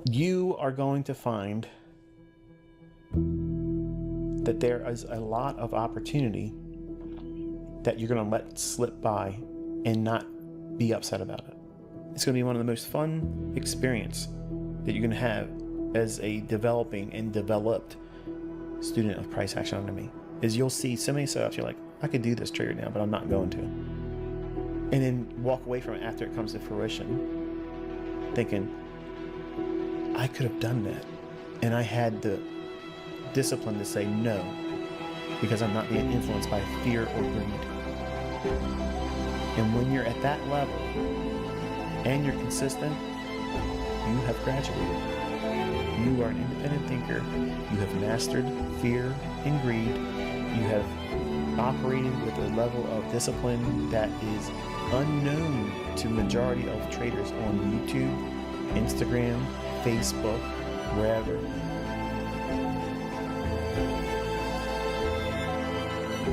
you are going to find that there is a lot of opportunity that you're going to let slip by and not be upset about it. It's going to be one of the most fun experience that you're going to have as a developing and developed student of Price Action Academy. Is you'll see so many setups, you're like, I could do this trade right now, but I'm not going to. And then walk away from it after it comes to fruition, thinking, I could have done that. And I had the discipline to say no, because I'm not being influenced by fear or greed. And when you're at that level and you're consistent, you have graduated. You are an independent thinker. You have mastered fear and greed. You have operated with a level of discipline that is unknown to majority of traders on YouTube, Instagram, Facebook, wherever.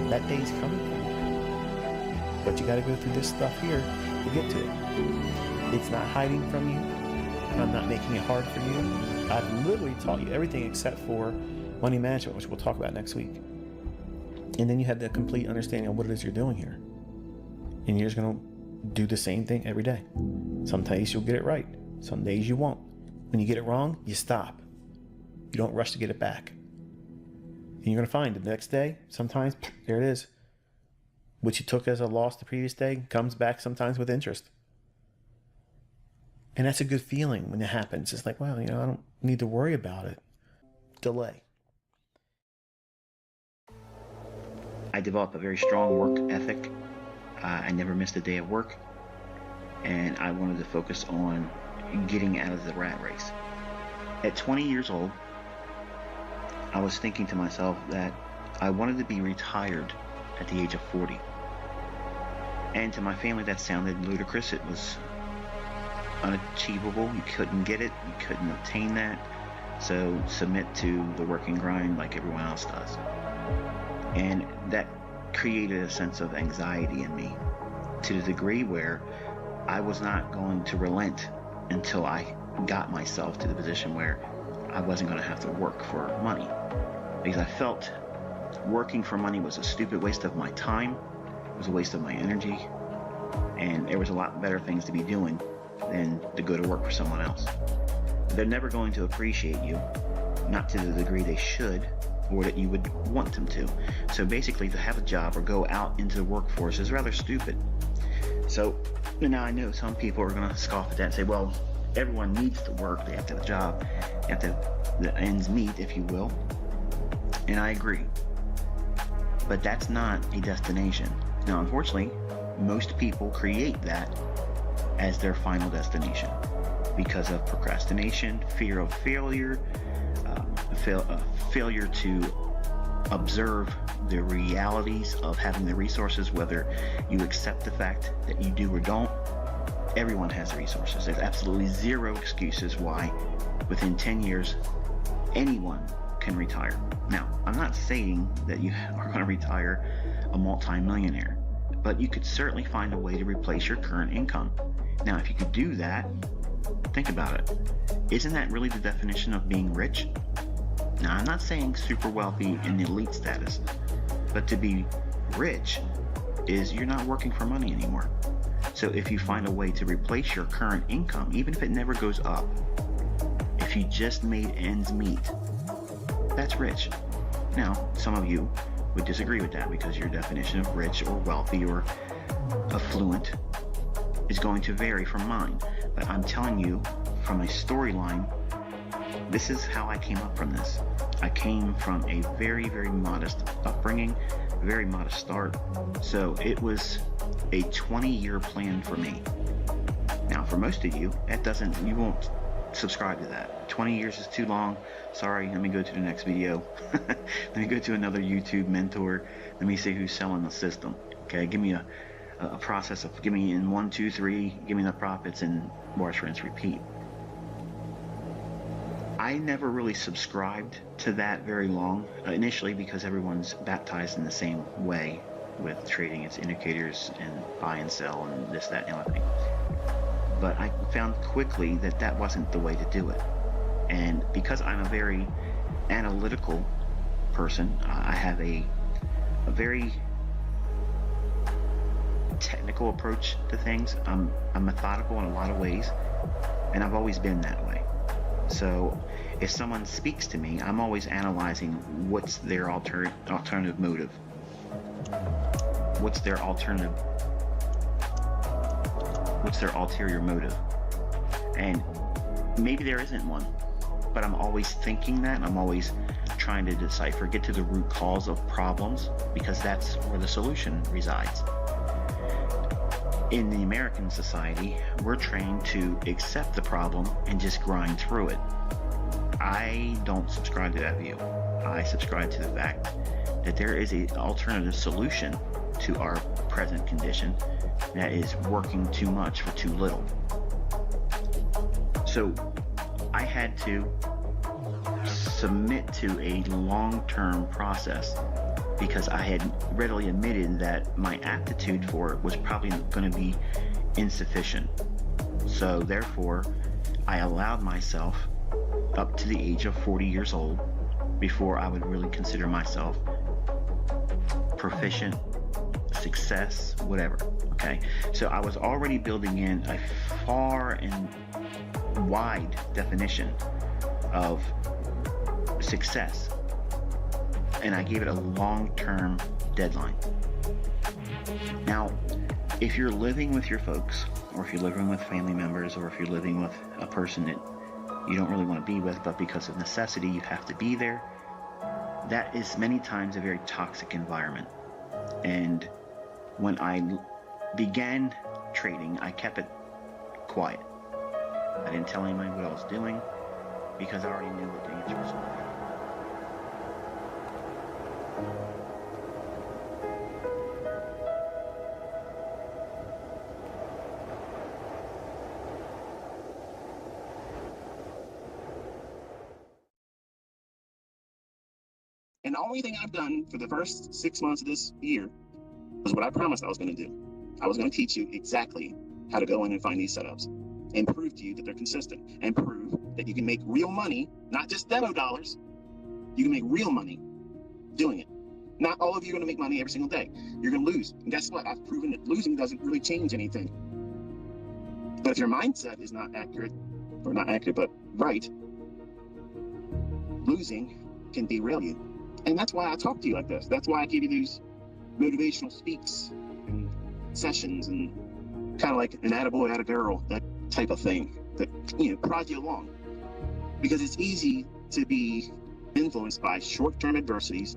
That day's coming. But you got to go through this stuff here to get to it. It's not hiding from you. I'm not making it hard for you. I've literally taught you everything except for money management, which we'll talk about next week. And then you have the complete understanding of what it is you're doing here. And you're just going to do the same thing every day. Some days you'll get it right. Some days you won't. When you get it wrong, you stop. You don't rush to get it back. And you're going to find the next day, sometimes, there it is. What you took as a loss the previous day comes back sometimes with interest. And that's a good feeling when it happens. It's like, well, I don't need to worry about it. Delay. I developed a very strong work ethic. I never missed a day of work. And I wanted to focus on getting out of the rat race. At 20 years old, I was thinking to myself that I wanted to be retired at the age of 40. And to my family, that sounded ludicrous. It was unachievable. You couldn't get it. You couldn't obtain that. So submit to the working grind like everyone else does. And that created a sense of anxiety in me to the degree where I was not going to relent until I got myself to the position where I wasn't going to have to work for money. Because I felt working for money was a stupid waste of my time. It was a waste of my energy. And there was a lot better things to be doing than to go to work for someone else. They're never going to appreciate you, not to the degree they should, or that you would want them to. So basically, to have a job or go out into the workforce is rather stupid. So now I know some people are going to scoff at that and say, well, everyone needs to work. They have to have a job. They have to have the ends meet, if you will. And I agree. But that's not a destination. Now, unfortunately, most people create that as their final destination because of procrastination, fear of failure, failure to observe the realities of having the resources, whether you accept the fact that you do or don't. Everyone has resources. There's absolutely zero excuses why within 10 years anyone can retire. Now, I'm not saying that you are going to retire a multi-millionaire, but you could certainly find a way to replace your current income. Now, if you could do that, think about it. Isn't that really the definition of being rich? Now, I'm not saying super wealthy in elite status, but to be rich is you're not working for money anymore. So if you find a way to replace your current income, even if it never goes up, if you just made ends meet, that's rich. Now, some of you would disagree with that because your definition of rich or wealthy or affluent is going to vary from mine. But I'm telling you from a storyline, this is how I came up from this. I came from a very, very modest upbringing, very modest start. So it was a 20-year plan for me. Now, for most of you, you won't subscribe to that. 20 years is too long. Sorry, let me go to the next video. Let me go to another YouTube mentor. Let me see who's selling the system. Okay, give me a process of, give me in 1, 2, 3, give me the profits and wash, rinse, repeat. I never really subscribed to that very long, initially because everyone's baptized in the same way with trading. It's indicators and buy and sell and this, that, and the other thing. But I found quickly that that wasn't the way to do it. And because I'm a very analytical person, I have a very technical approach to things. I'm methodical in a lot of ways, and I've always been that way. So if someone speaks to me, I'm always analyzing what's their alternative motive. What's their ulterior motive? And maybe there isn't one, but I'm always thinking that. I'm always trying to decipher, get to the root cause of problems, because that's where the solution resides. In the American society, we're trained to accept the problem and just grind through it. I don't subscribe to that view. I subscribe to the fact that there is an alternative solution to our present condition that is working too much for too little. So I had to submit to a long-term process because I had readily admitted that my aptitude for it was probably going to be insufficient. So therefore, I allowed myself up to the age of 40 years old before I would really consider myself proficient, success, whatever. Okay, so I was already building in a far and wide definition of success, and I gave it a long-term deadline. Now, if you're living with your folks, or if you're living with family members, or if you're living with a person that you don't really want to be with, but because of necessity you have to be there, that is many times a very toxic environment. And when I began trading, I kept it quiet. I didn't tell anybody what I was doing because I already knew what the answer was going to be. And the only thing I've done for the first 6 months of this year was what I promised I was going to do. I was going to teach you exactly how to go in and find these setups and prove to you that they're consistent and prove that you can make real money, not just demo dollars. You can make real money doing it. Not all of you are going to make money every single day. You're going to lose. And guess what? I've proven that losing doesn't really change anything. But if your mindset is not accurate, or not accurate, but right, losing can derail you. And that's why I talk to you like this. That's why I give you these motivational speaks and sessions and kind of like an attaboy, attagirl, that type of thing that, prod you along. Because it's easy to be influenced by short-term adversities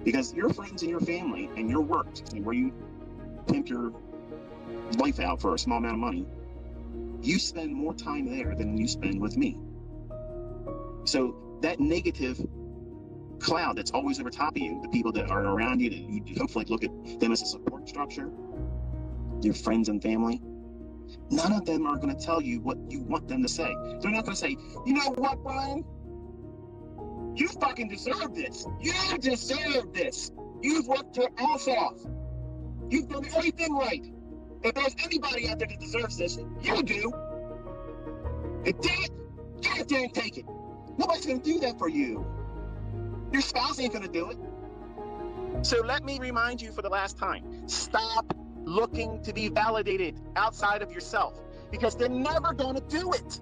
because your friends and your family and your work and where you pimp your life out for a small amount of money, you spend more time there than you spend with me. So that negative cloud that's always over top of you, the people that are around you, that you hopefully look at them as a support structure, your friends and family, none of them are going to tell you what you want them to say. They're not going to say, you know what, Brian? You fucking deserve this. You deserve this. You've worked your ass off. You've done everything right. If there's anybody out there that deserves this, you do. And damn it, get out there and take it. Nobody's going to do that for you. Your spouse ain't gonna do it. So let me remind you for the last time, stop looking to be validated outside of yourself because they're never gonna do it.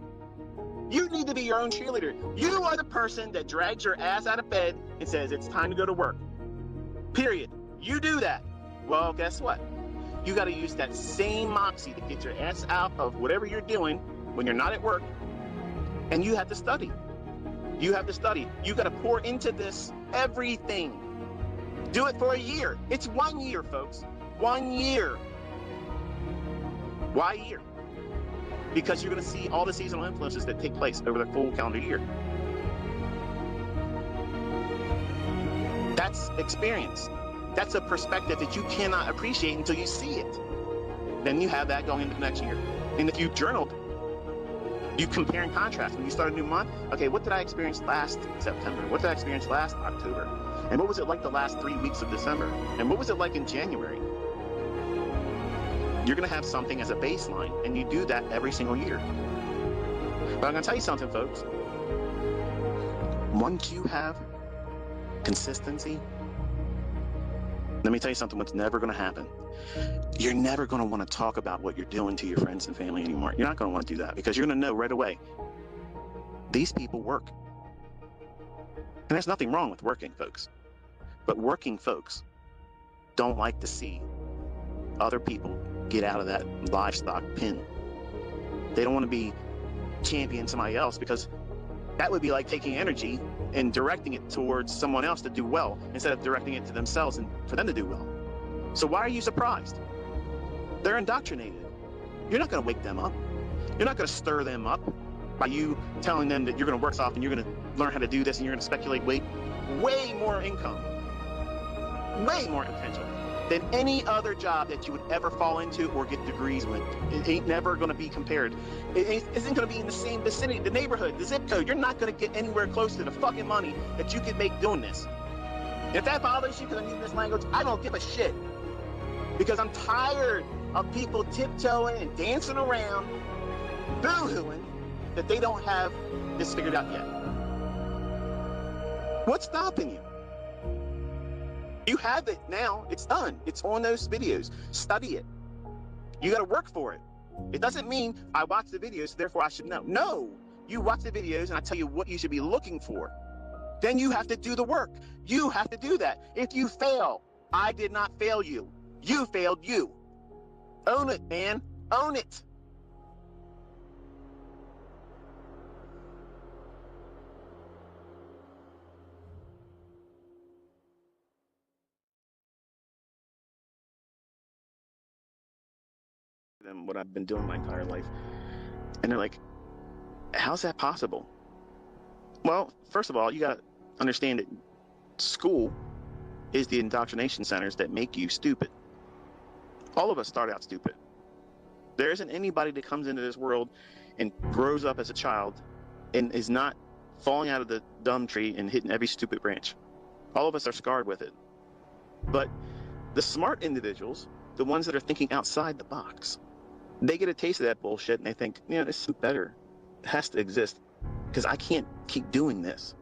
You need to be your own cheerleader. You are the person that drags your ass out of bed and says it's time to go to work. Period. You do that. Well, guess what? You gotta use that same moxie to get your ass out of whatever you're doing when you're not at work, and you have to study. You have to study. You got to pour into this everything. Do it for a year. It's 1 year, folks. 1 year. Why a year? Because you're going to see all the seasonal influences that take place over the full calendar year. That's experience. That's a perspective that you cannot appreciate until you see it. Then you have that going into the next year. And if you've journaled, you compare and contrast. When you start a new month, okay, what did I experience last September? What did I experience last October? And what was it like the last 3 weeks of December? And what was it like in January? You're going to have something as a baseline, and you do that every single year. But I'm going to tell you something, folks. Once you have consistency, let me tell you something, what's never going to happen. You're never going to want to talk about what you're doing to your friends and family anymore. You're not going to want to do that because you're going to know right away, these people work. And there's nothing wrong with working, folks. But working folks don't like to see other people get out of that livestock pen. They don't want to be championing somebody else because that would be like taking energy and directing it towards someone else to do well instead of directing it to themselves and for them to do well. So why are you surprised? They're indoctrinated. You're not going to wake them up. You're not going to stir them up by you telling them that you're going to work soft and you're going to learn how to do this and you're going to speculate way more income, way more potential than any other job that you would ever fall into or get degrees with. It ain't never going to be compared. It isn't going to be in the same vicinity, the neighborhood, the zip code. You're not going to get anywhere close to the fucking money that you could make doing this. If that bothers you because I'm using this language, I don't give a shit. Because I'm tired of people tiptoeing and dancing around, boo-hooing that they don't have this figured out yet. What's stopping you? You have it now. It's done. It's on those videos. Study it. You got to work for it. It doesn't mean I watch the videos, therefore I should know. No, you watch the videos and I tell you what you should be looking for. Then you have to do the work. You have to do that. If you fail, I did not fail you. You failed you. Own it, man. Own it. Them what I've been doing my entire life. And they're like, how's that possible? Well, first of all, you got to understand that school is the indoctrination centers that make you stupid. All of us start out stupid. There isn't anybody that comes into this world and grows up as a child and is not falling out of the dumb tree and hitting every stupid branch. All of us are scarred with it. But the smart individuals, the ones that are thinking outside the box, they get a taste of that bullshit and they think, you know, this is better. It has to exist because I can't keep doing this.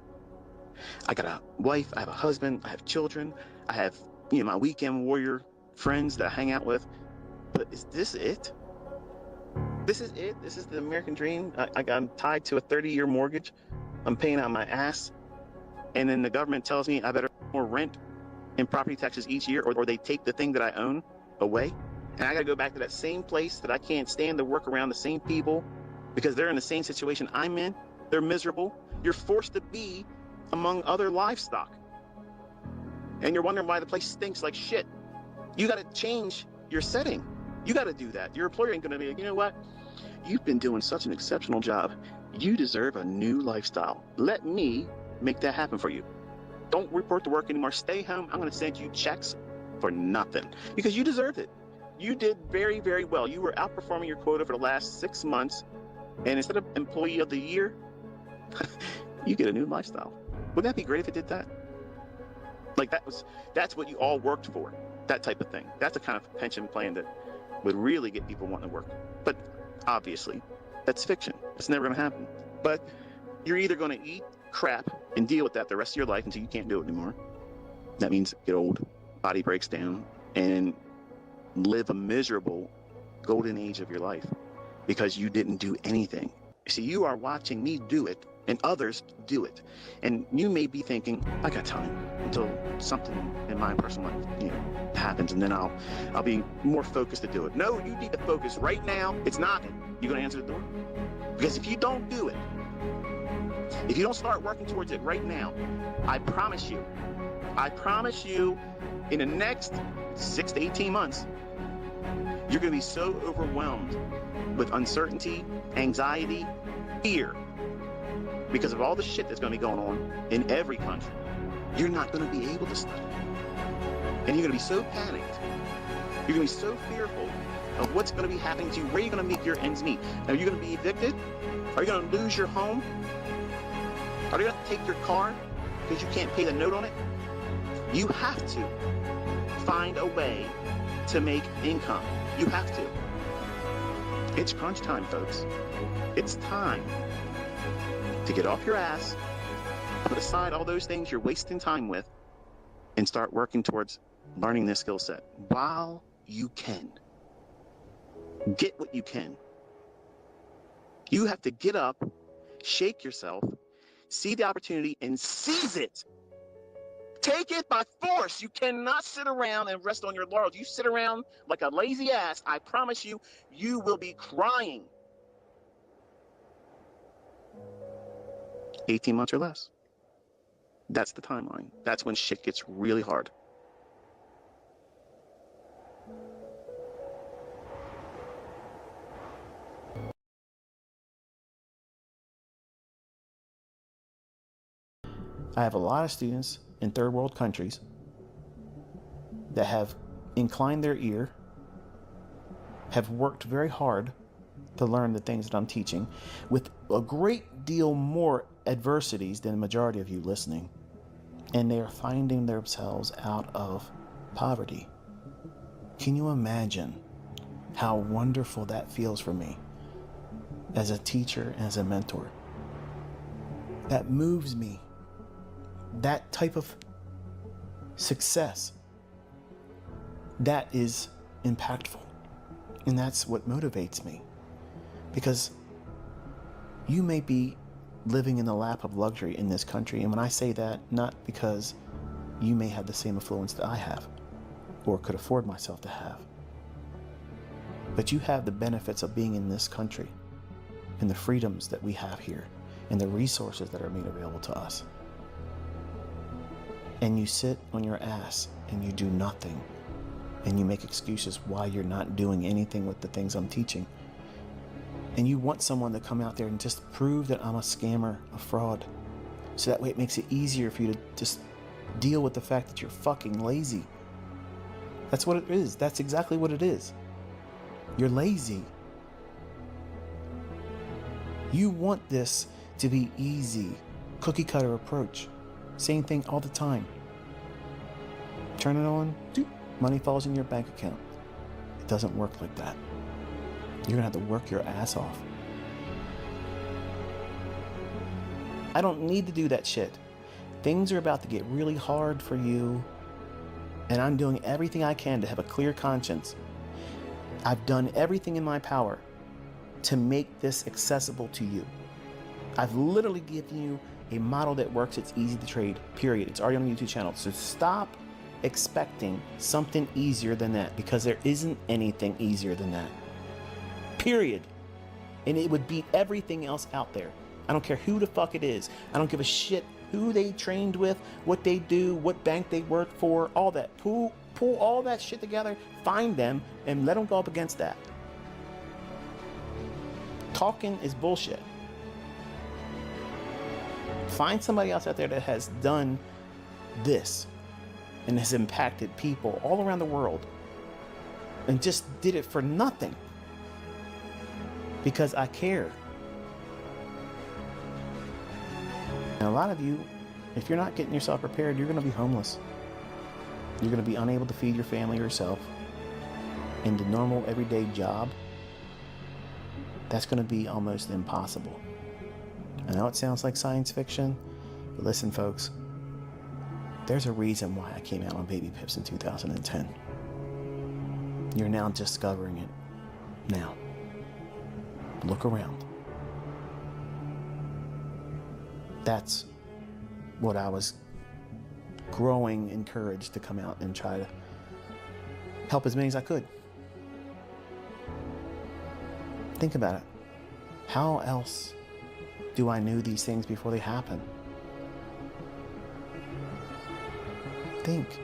I got a wife, I have a husband, I have children, I have, you know, my weekend warrior friends that I hang out with. But is this it? This is it? This is the American dream? I'm tied to a 30-year mortgage. I'm paying out my ass. And then the government tells me I better pay more rent and property taxes each year, or they take the thing that I own away. And I got to go back to that same place that I can't stand to work around the same people because they're in the same situation I'm in. They're miserable. You're forced to be among other livestock. And you're wondering why the place stinks like shit. You got to change your setting. You got to do that. Your employer ain't going to be like, you know what? You've been doing such an exceptional job. You deserve a new lifestyle. Let me make that happen for you. Don't report to work anymore. Stay home. I'm going to send you checks for nothing because you deserved it. You did very, very well. You were outperforming your quota for the last 6 months. And instead of employee of the year, you get a new lifestyle. Wouldn't that be great if it did that? Like that's what you all worked for. That type of thing. That's the kind of pension plan that would really get people wanting to work. But obviously, that's fiction. It's never going to happen. But you're either going to eat crap and deal with that the rest of your life until you can't do it anymore. That means get old, body breaks down, and live a miserable golden age of your life because you didn't do anything. See, you are watching me do it and others do it. And you may be thinking, I got time until something in my personal life, you know, happens and then I'll be more focused to do it. No, you need to focus right now. It's knocking. You're going to answer the door. Because if you don't do it, if you don't start working towards it right now, I promise you in the next 6 to 18 months, you're going to be so overwhelmed with uncertainty, anxiety, fear, because of all the shit that's going to be going on in every country. You're not going to be able to study. And you're going to be so panicked. You're going to be so fearful of what's going to be happening to you. Where are you going to make your ends meet? Are you going to be evicted? Are you going to lose your home? Are you going to take your car because you can't pay the note on it? You have to find a way to make income. You have to. It's crunch time, folks. It's time. to get off your ass, put aside all those things you're wasting time with, and start working towards learning this skill set while you can. Get what you can. You have to get up, shake yourself, see the opportunity, and seize it. Take it by force. You cannot sit around and rest on your laurels. You sit around like a lazy ass, I promise you, you will be crying. 18 months or less. That's the timeline. That's when shit gets really hard. I have a lot of students in third world countries that have inclined their ear, have worked very hard to learn the things that I'm teaching with a great deal more adversities than the majority of you listening. And they are finding themselves out of poverty. Can you imagine how wonderful that feels for me as a teacher, as a mentor? That moves me. That type of success, that is impactful. And that's what motivates me. Because you may be living in the lap of luxury in this country. And when I say that, not because you may have the same affluence that I have or could afford myself to have, but you have the benefits of being in this country and the freedoms that we have here and the resources that are made available to us. And you sit on your ass and you do nothing, and you make excuses why you're not doing anything with the things I'm teaching. And you want someone to come out there and just prove that I'm a scammer, a fraud. So that way it makes it easier for you to just deal with the fact that you're fucking lazy. That's what it is. That's exactly what it is. You're lazy. You want this to be easy, cookie cutter approach. Same thing all the time. Turn it on, money falls in your bank account. It doesn't work like that. You're gonna have to work your ass off. I don't need to do that shit. Things are about to get really hard for you, and I'm doing everything I can to have a clear conscience. I've done everything in my power to make this accessible to you. I've literally given you a model that works. It's easy to trade, period. It's already on the YouTube channel. So stop expecting something easier than that, because there isn't anything easier than that, period. And it would beat everything else out there. I don't care who the fuck it is. I don't give a shit who they trained with, what they do, what bank they work for, all that. Pull all that shit together, find them, and let them go up against that. Talking is bullshit. Find somebody else out there that has done this and has impacted people all around the world and just did it for nothing because I care. And a lot of you, if you're not getting yourself prepared, you're going to be homeless. You're going to be unable to feed your family or yourself. And the normal everyday job, that's going to be almost impossible. I know it sounds like science fiction, but listen, folks, there's a reason why I came out on Baby Pips in 2010. You're now discovering it. Now, look around. That's what I was growing encouraged to come out and try to help as many as I could. Think about it. How else do I know these things before they happen? Think.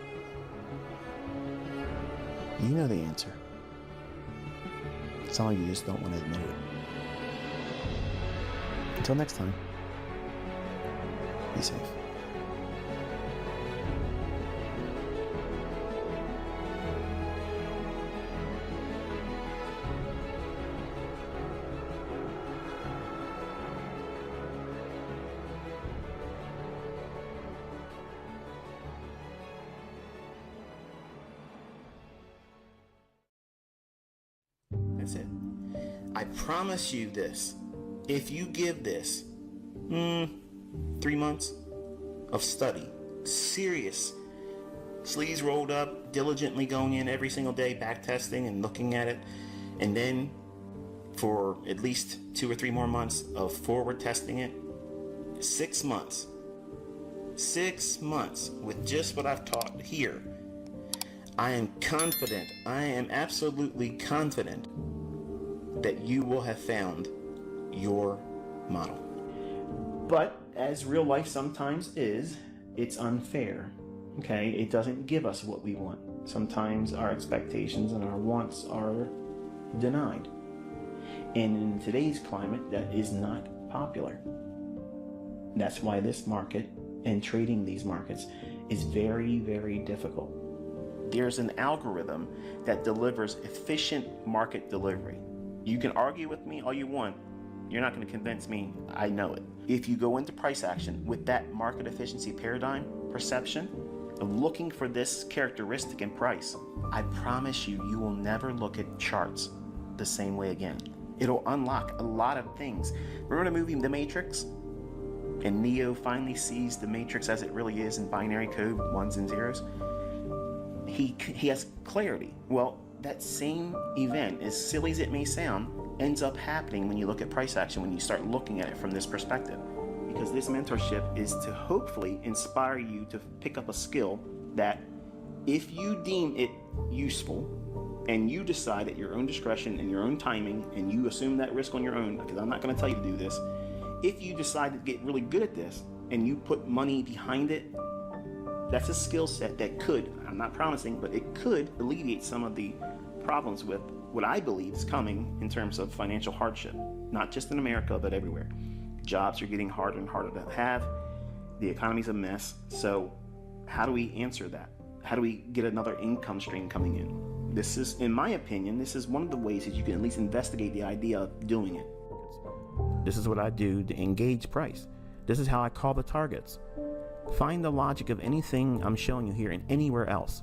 You know the answer. Some of you just don't want to admit it. Until next time, be safe. That's it. I promise you this. If you give this, 3 months of study. Serious. Sleeves rolled up, diligently going in every single day, back testing and looking at it. And then for at least 2 or 3 more months of forward testing it. 6 months. 6 months with just what I've taught here. I am confident, I am absolutely confident that you will have found your model. But as real life sometimes is, it's unfair. Okay, it doesn't give us what we want. Sometimes our expectations and our wants are denied. And in today's climate, that is not popular. That's why this market and trading these markets is very, very difficult. There's an algorithm that delivers efficient market delivery. You can argue with me all you want. You're not going to convince me. I know it. If you go into price action with that market efficiency paradigm perception of looking for this characteristic in price, I promise you, you will never look at charts the same way again. It'll unlock a lot of things. Remember the movie The Matrix? And Neo finally sees the Matrix as it really is in binary code, ones and zeros. He has clarity. Well, that same event, as silly as it may sound, ends up happening when you look at price action, when you start looking at it from this perspective. Because this mentorship is to hopefully inspire you to pick up a skill that, if you deem it useful, and you decide at your own discretion and your own timing, and you assume that risk on your own, because I'm not going to tell you to do this, if you decide to get really good at this and you put money behind it, that's a skill set that could, I'm not promising, but it could alleviate some of the problems with what I believe is coming in terms of financial hardship, not just in America, but everywhere. Jobs are getting harder and harder to have. The economy's a mess. So how do we answer that? How do we get another income stream coming in? This is, in my opinion, this is one of the ways that you can at least investigate the idea of doing it. This is what I do to engage price. This is how I call the targets. Find the logic of anything I'm showing you here and anywhere else.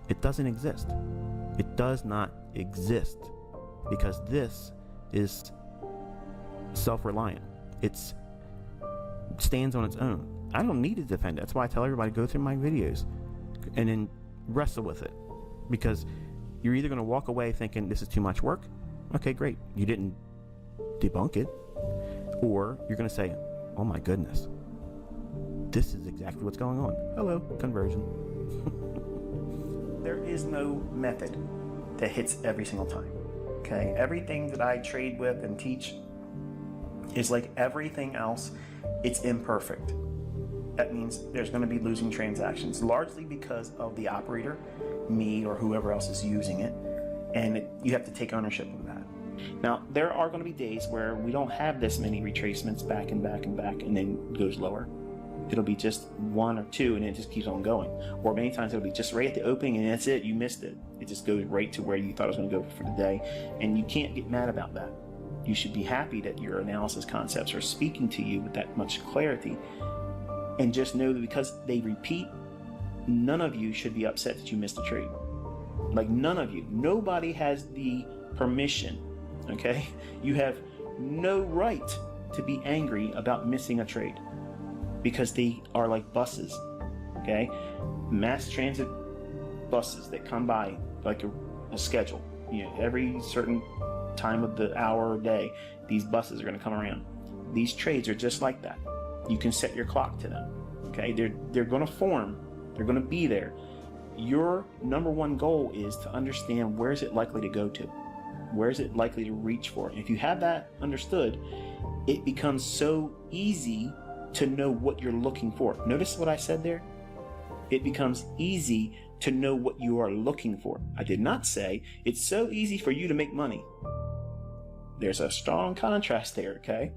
It doesn't exist. It does not exist, because this is self-reliant. It stands on its own. I don't need to defend it. That's why I tell everybody, go through my videos and then wrestle with it, because you're either going to walk away thinking this is too much work. Okay, great. You didn't debunk it. Or you're going to say, oh my goodness, this is exactly what's going on. Hello, conversion. There is no method that hits every single time. Okay, everything that I trade with and teach is like everything else. It's imperfect. That means there's going to be losing transactions, largely because of the operator, me or whoever else is using it, and you have to take ownership of that. Now, there are going to be days where we don't have this many retracements back and back and back, and then it goes lower. It'll be just 1 or 2, and it just keeps on going. Or many times it'll be just right at the opening, and that's it. You missed it. It just goes right to where you thought it was going to go for the day, and you can't get mad about that. You should be happy that your analysis concepts are speaking to you with that much clarity, and just know that because they repeat, none of you should be upset that you missed a trade. Like, none of you. Nobody has the permission, okay? You have no right to be angry about missing a trade, because they are like buses, okay? Mass transit buses that come by like a schedule. You know, every certain time of the hour or day, these buses are going to come around. These trades are just like that. You can set your clock to them, okay? They're going to form. They're going to be there. Your number one goal is to understand, where is it likely to go to? Where is it likely to reach for? And if you have that understood, it becomes so easy to know what you're looking for. Notice what I said there? It becomes easy to know what you are looking for. I did not say it's so easy for you to make money. There's a strong contrast there, okay?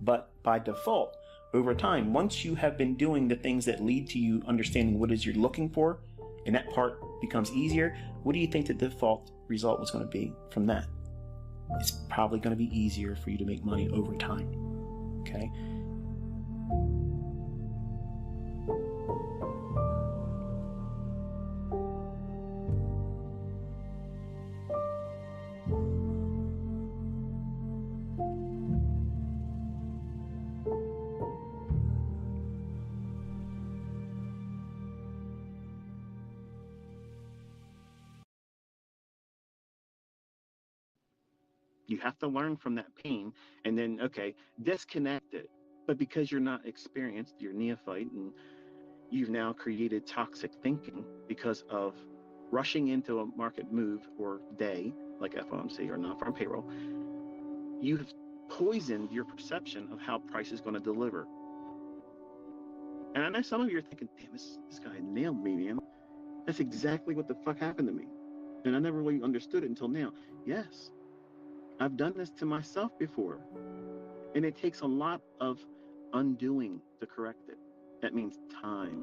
But by default, over time, once you have been doing the things that lead to you understanding what it is you're looking for, and that part becomes easier, what do you think the default result was going to be from that? It's probably going to be easier for you to make money over time, okay? You have to learn from that pain and then, okay, disconnect it. But because you're not experienced, you're neophyte, and you've now created toxic thinking because of rushing into a market move or day, like FOMC or non-farm payroll, you've poisoned your perception of how price is going to deliver. And I know some of you are thinking, damn, this guy nailed me, man. That's exactly what the fuck happened to me. And I never really understood it until now. Yes, I've done this to myself before. And it takes a lot of undoing to correct it. That means time.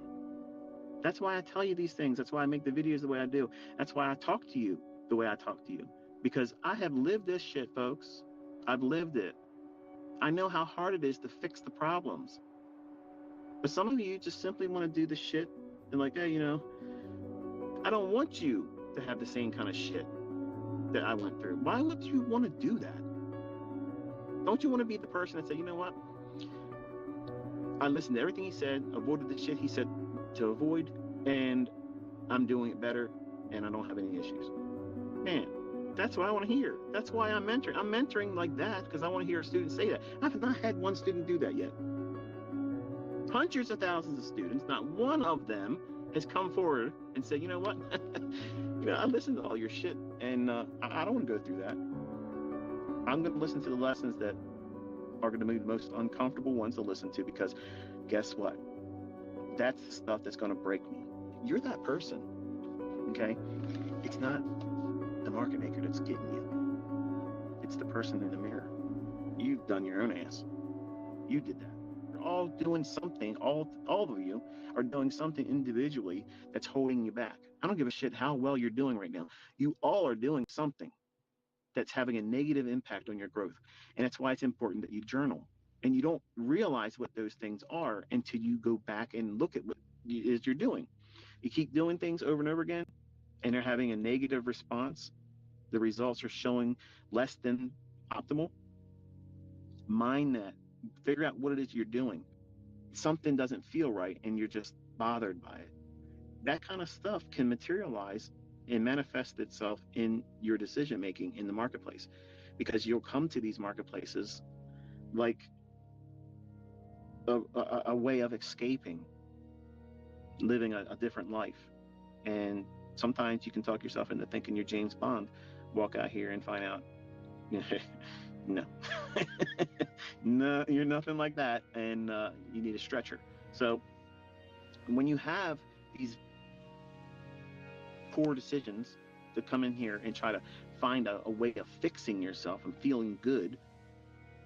That's why I tell you these things. That's why I make the videos the way I do. That's why I talk to you the way I talk to you. Because I have lived this shit, folks. I've lived it. I know how hard it is to fix the problems. But some of you just simply want to do the shit and like, hey, you know, I don't want you to have the same kind of shit that I went through. Why would you want to do that? Don't you want to be the person that said, you know what? I listened to everything he said, avoided the shit he said to avoid, and I'm doing it better, and I don't have any issues. Man, that's what I want to hear. That's why I'm mentoring. I'm mentoring like that because I want to hear a student say that. I have not had one student do that yet. Hundreds of thousands of students, not one of them has come forward and said, you know what? You know, I listened to all your shit, and I don't want to go through that. I'm going to listen to the lessons that are going to be the most uncomfortable ones to listen to, because guess what? That's the stuff that's going to break me. You're that person, okay? It's not the market maker that's getting you. It's the person in the mirror. You've done your own ass. You did that. You're all doing something, all of you are doing something individually that's holding you back. I don't give a shit how well you're doing right now. You all are doing something that's having a negative impact on your growth. And that's why it's important that you journal. And you don't realize what those things are until you go back and look at what it is you're doing. You keep doing things over and over again, and they're having a negative response. The results are showing less than optimal. Mind that. Figure out what it is you're doing. Something doesn't feel right, and you're just bothered by it. That kind of stuff can materialize and manifest itself in your decision making in the marketplace, because you'll come to these marketplaces like a way of escaping, living a different life. And sometimes you can talk yourself into thinking you're James Bond, walk out here and find out, no, no, you're nothing like that, and you need a stretcher. So when you have these poor decisions to come in here and try to find a way of fixing yourself and feeling good,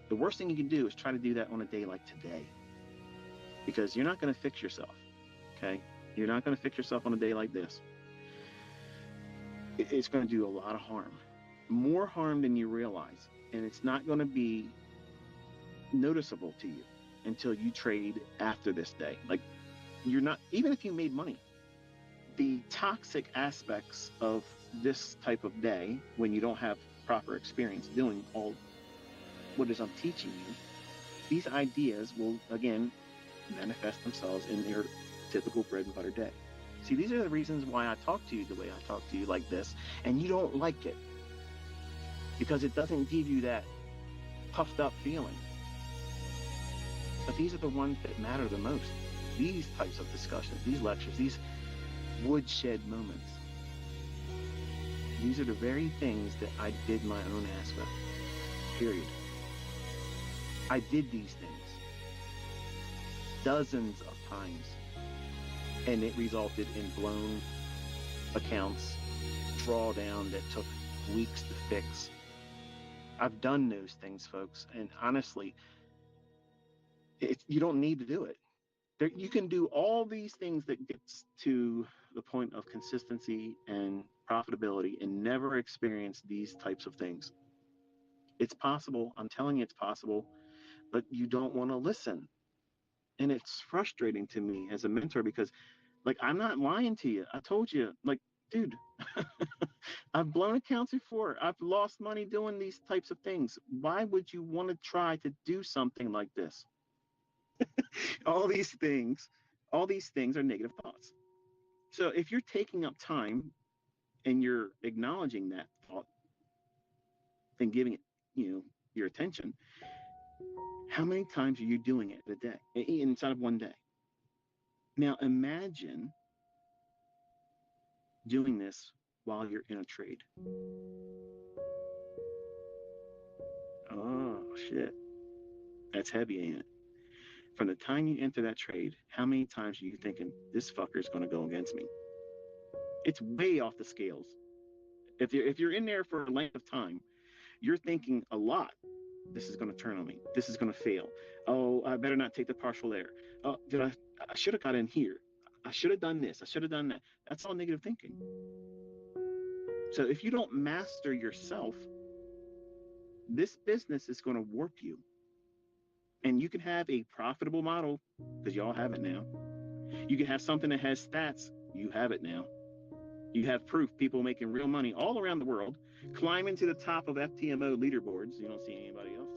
the worst thing you can do is try to do that on a day like today, because you're not going to fix yourself. Okay, you're not going to fix yourself on a day like this. It's going to do a lot of harm, more harm than you realize, and it's not going to be noticeable to you until you trade after this day. Like, you're not, even if you made money, the toxic aspects of this type of day, when you don't have proper experience doing all what it is I'm teaching you, these ideas will again manifest themselves in your typical bread and butter day. See, these are the reasons why I talk to you the way I talk to you like this, and you don't like it, because it doesn't give you that puffed up feeling. But these are the ones that matter the most. These types of discussions, these lectures, these woodshed moments. These are the very things that I did my own ass with, period. I did these things dozens of times, and it resulted in blown accounts, drawdown that took weeks to fix. I've done those things, folks, and honestly, you don't need to do it. You can do all these things that gets to the point of consistency and profitability and never experience these types of things. It's possible. I'm telling you, it's possible, but you don't want to listen. And it's frustrating to me as a mentor, because, like, I'm not lying to you. I told you, like, dude, I've blown accounts before. I've lost money doing these types of things. Why would you want to try to do something like this? all these things are negative thoughts. So if you're taking up time and you're acknowledging that thought and giving it your attention. How many times are you doing it a day, inside of one day? Now imagine doing this while you're in a trade. Oh shit, that's heavy, ain't it? From the time you enter that trade, how many times are you thinking this fucker's going to go against me? It's way off the scales. If you're in there for a length of time, you're thinking a lot. This is going to turn on me. This is going to fail. Oh, I better not take the partial there. Oh, I should have got in here. I should have done this. I should have done that. That's all negative thinking. So if you don't master yourself, this business is going to warp you. And you can have a profitable model, because y'all have it now. You can have something that has stats. You have it now. You have proof, people making real money all around the world, climbing to the top of FTMO leaderboards. You don't see anybody else.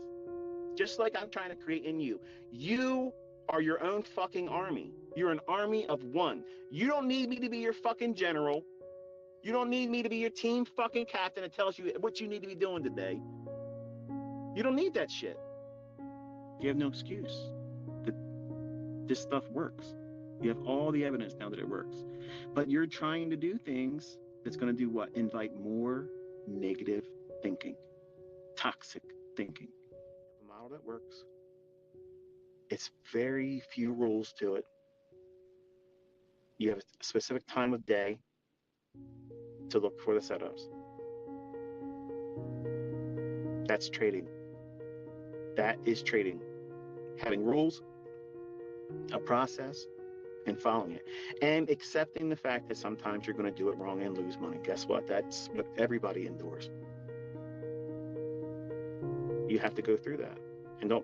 Just like I'm trying to create in you. You are your own fucking army. You're an army of one. You don't need me to be your fucking general. You don't need me to be your team fucking captain that tells you what you need to be doing today. You don't need that shit. You have no excuse that this stuff works. You have all the evidence now that it works. But you're trying to do things that's going to do what? Invite more negative thinking, toxic thinking. A model that works. It's very few rules to it. You have a specific time of day to look for the setups. That's trading. That is trading. Having rules, a process, and following it. And accepting the fact that sometimes you're going to do it wrong and lose money. Guess what? That's what everybody endures. You have to go through that. And don't